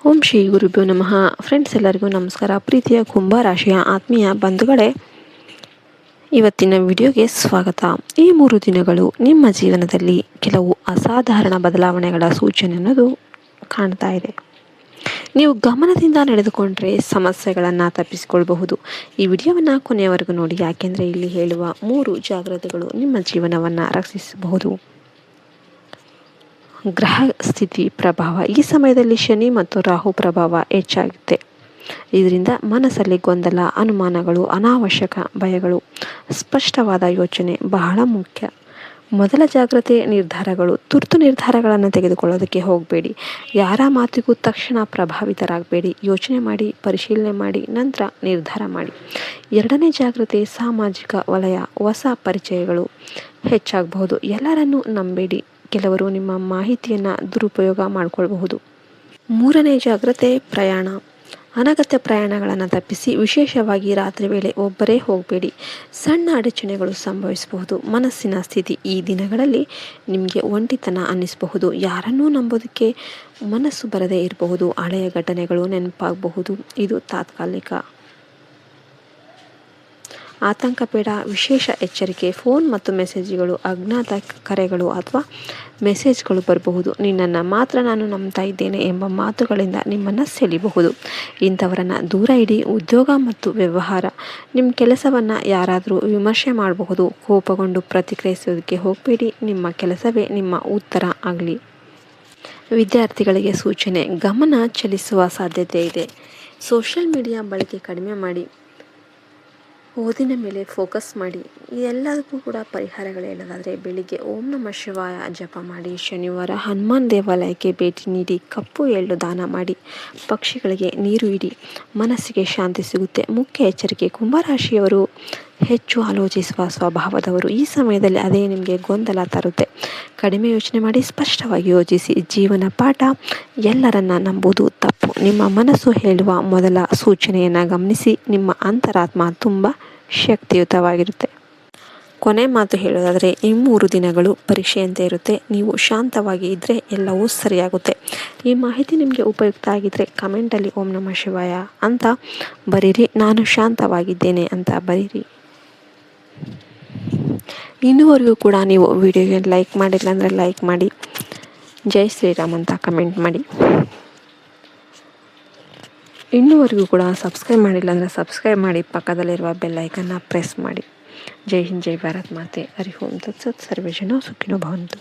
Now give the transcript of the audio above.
ಓಂ ಶ್ರೀ ಗುರುಭ್ಯೋ ನಮಃ. ಫ್ರೆಂಡ್ಸ್, ಎಲ್ಲರಿಗೂ ನಮಸ್ಕಾರ. ಪ್ರೀತಿಯ ಕುಂಭ ರಾಶಿಯ ಆತ್ಮೀಯ ಬಂಧುಗಳೇ, ಇವತ್ತಿನ ವಿಡಿಯೋಗೆ ಸ್ವಾಗತ. ಈ 3 ದಿನಗಳು ನಿಮ್ಮ ಜೀವನದಲ್ಲಿ ಕೆಲವು ಅಸಾಧಾರಣ ಬದಲಾವಣೆಗಳ ಸೂಚನೆ ಅನ್ನೋದು ಕಾಣ್ತಾ ಇದೆ. ನೀವು ಗಮನದಿಂದ ನಡೆದುಕೊಂಡ್ರೆ ಸಮಸ್ಯೆಗಳನ್ನು ತಪ್ಪಿಸಿಕೊಳ್ಳಬಹುದು. ಈ ವಿಡಿಯೋವನ್ನು ಕೊನೆಯವರೆಗೂ ನೋಡಿ, ಯಾಕೆಂದರೆ ಇಲ್ಲಿ ಹೇಳುವ 3 ಜಾಗ್ರತೆಗಳು ನಿಮ್ಮ ಜೀವನವನ್ನು ರಕ್ಷಿಸಬಹುದು. ಗ್ರಹ ಸ್ಥಿತಿ ಪ್ರಭಾವ. ಈ ಸಮಯದಲ್ಲಿ ಶನಿ ಮತ್ತು ರಾಹು ಪ್ರಭಾವ ಹೆಚ್ಚಾಗುತ್ತೆ. ಇದರಿಂದ ಮನಸ್ಸಲ್ಲಿ ಗೊಂದಲ, ಅನುಮಾನಗಳು, ಅನಾವಶ್ಯಕ ಭಯಗಳು, ಸ್ಪಷ್ಟವಾದ ಯೋಚನೆ ಬಹಳ ಮುಖ್ಯ. ಮೊದಲ ಜಾಗ್ರತೆ ನಿರ್ಧಾರಗಳು. ತುರ್ತು ನಿರ್ಧಾರಗಳನ್ನು ತೆಗೆದುಕೊಳ್ಳೋದಕ್ಕೆ ಹೋಗಬೇಡಿ. ಯಾರ ಮಾತಿಗೂ ತಕ್ಷಣ ಪ್ರಭಾವಿತರಾಗಬೇಡಿ. ಯೋಚನೆ ಮಾಡಿ, ಪರಿಶೀಲನೆ ಮಾಡಿ, ನಂತರ ನಿರ್ಧಾರ ಮಾಡಿ. ಎರಡನೇ ಜಾಗ್ರತೆ ಸಾಮಾಜಿಕ ವಲಯ. ಹೊಸ ಪರಿಚಯಗಳು ಹೆಚ್ಚಾಗಬಹುದು. ಎಲ್ಲರನ್ನೂ ನಂಬೇಡಿ. ಕೆಲವರು ನಿಮ್ಮ ಮಾಹಿತಿಯನ್ನು ದುರುಪಯೋಗ ಮಾಡಿಕೊಳ್ಳಬಹುದು. ಮೂರನೇ ಜಾಗ್ರತೆ ಪ್ರಯಾಣ. ಅನಗತ್ಯ ಪ್ರಯಾಣಗಳನ್ನು ತಪ್ಪಿಸಿ. ವಿಶೇಷವಾಗಿ ರಾತ್ರಿ ವೇಳೆ ಒಬ್ಬರೇ ಹೋಗಬೇಡಿ. ಸಣ್ಣ ಅಡಚಣೆಗಳು ಸಂಭವಿಸಬಹುದು. ಮನಸ್ಸಿನ ಸ್ಥಿತಿ. ಈ ದಿನಗಳಲ್ಲಿ ನಿಮಗೆ ಒಂಟಿತನ ಅನ್ನಿಸಬಹುದು. ಯಾರನ್ನೂ ನಂಬೋದಕ್ಕೆ ಮನಸ್ಸು ಬರದೇ ಇರಬಹುದು. ಹಳೆಯ ಘಟನೆಗಳು ನೆನಪಾಗಬಹುದು. ಇದು ತಾತ್ಕಾಲಿಕ. ಆತಂಕ ಬೇಡ. ವಿಶೇಷ ಎಚ್ಚರಿಕೆ. ಫೋನ್ ಮತ್ತು ಮೆಸೇಜ್ಗಳು, ಅಜ್ಞಾತ ಕರೆಗಳು ಅಥವಾ ಮೆಸೇಜ್ಗಳು ಬರಬಹುದು. ನಿನ್ನನ್ನು ಮಾತ್ರ ನಾನು ನಂಬ್ತಾ ಇದ್ದೇನೆ ಎಂಬ ಮಾತುಗಳಿಂದ ನಿಮ್ಮನ್ನು ಸೆಳೆಯಬಹುದು. ಇಂಥವರನ್ನು ದೂರ ಇಡಿ. ಉದ್ಯೋಗ ಮತ್ತು ವ್ಯವಹಾರ. ನಿಮ್ಮ ಕೆಲಸವನ್ನು ಯಾರಾದರೂ ವಿಮರ್ಶೆ ಮಾಡಬಹುದು. ಕೋಪಗೊಂಡು ಪ್ರತಿಕ್ರಿಯಿಸೋದಕ್ಕೆ ಹೋಗಬೇಡಿ. ನಿಮ್ಮ ಕೆಲಸವೇ ನಿಮ್ಮ ಉತ್ತರ ಆಗಲಿ. ವಿದ್ಯಾರ್ಥಿಗಳಿಗೆ ಸೂಚನೆ. ಗಮನ ಚಲಿಸುವ ಸಾಧ್ಯತೆ ಇದೆ. ಸೋಷಿಯಲ್ ಮೀಡಿಯಾ ಬಳಕೆ ಕಡಿಮೆ ಮಾಡಿ. ಓದಿನ ಮೇಲೆ ಫೋಕಸ್ ಮಾಡಿ. ಎಲ್ಲದಕ್ಕೂ ಕೂಡ ಪರಿಹಾರಗಳು ಹೇಳೋದಾದರೆ, ಬೆಳಿಗ್ಗೆ ಓಂ ನಮಃ ಶಿವಾಯ ಜಪ ಮಾಡಿ. ಶನಿವಾರ ಹನುಮಾನ್ ದೇವಾಲಯಕ್ಕೆ ಭೇಟಿ ನೀಡಿ. ಕಪ್ಪು ಎಳ್ಳು ದಾನ ಮಾಡಿ. ಪಕ್ಷಿಗಳಿಗೆ ನೀರು ಇಡಿ. ಮನಸ್ಸಿಗೆ ಶಾಂತಿ ಸಿಗುತ್ತೆ. ಮುಖ್ಯ ಎಚ್ಚರಿಕೆ. ಕುಂಭರಾಶಿಯವರು ಹೆಚ್ಚು ಆಲೋಚಿಸುವ ಸ್ವಭಾವದವರು. ಈ ಸಮಯದಲ್ಲಿ ಅದೇ ನಿಮಗೆ ಗೊಂದಲ ತರುತ್ತೆ. ಕಡಿಮೆ ಯೋಚನೆ ಮಾಡಿ, ಸ್ಪಷ್ಟವಾಗಿ ಯೋಚಿಸಿ. ಜೀವನ ಪಾಠ. ಎಲ್ಲರನ್ನ ನಂಬುವುದು ತಪ್ಪು. ನಿಮ್ಮ ಮನಸ್ಸು ಹೇಳುವ ಮೊದಲ ಸೂಚನೆಯನ್ನು ಗಮನಿಸಿ. ನಿಮ್ಮ ಅಂತರಾತ್ಮ ತುಂಬ ಶಕ್ತಿಯುತವಾಗಿರುತ್ತೆ. ಕೊನೆ ಮಾತು ಹೇಳೋದಾದರೆ, ಈ 3 ದಿನಗಳು ಪರೀಕ್ಷೆಯಂತೆ ಇರುತ್ತೆ. ನೀವು ಶಾಂತವಾಗಿ ಇದ್ದರೆ ಎಲ್ಲವೂ ಸರಿಯಾಗುತ್ತೆ. ಈ ಮಾಹಿತಿ ನಿಮಗೆ ಉಪಯುಕ್ತ ಆಗಿದ್ದರೆ ಕಮೆಂಟಲ್ಲಿ ಓಂ ನಮಃ ಶಿವಾಯ ಅಂತ ಬರೀರಿ. ನಾನು ಶಾಂತವಾಗಿದ್ದೇನೆ ಅಂತ ಬರೀರಿ. ಇನ್ನೂವರೆಗೂ ಕೂಡ ನೀವು ವಿಡಿಯೋಗೆ ಲೈಕ್ ಮಾಡಿಲ್ಲ ಅಂದರೆ ಲೈಕ್ ಮಾಡಿ. ಜೈ ಶ್ರೀರಾಮ್ ಅಂತ ಕಮೆಂಟ್ ಮಾಡಿ. ಇನ್ನೂವರೆಗೂ ಕೂಡ ಸಬ್ಸ್ಕ್ರೈಬ್ ಮಾಡಿಲ್ಲ ಅಂದರೆ ಸಬ್ಸ್ಕ್ರೈಬ್ ಮಾಡಿ. ಪಕ್ಕದಲ್ಲಿರುವ ಬೆಲ್ ಐಕನ್ನ ಪ್ರೆಸ್ ಮಾಡಿ. ಜೈ ಹಿಂದ್, ಜೈ ಭಾರತ್ ಮಾತೆ. ಹರಿ ಓಂ ತತ್ಸತ್. ಸರ್ವೇ ಜನ ಸುಖಿನೋ ಭವಂತು.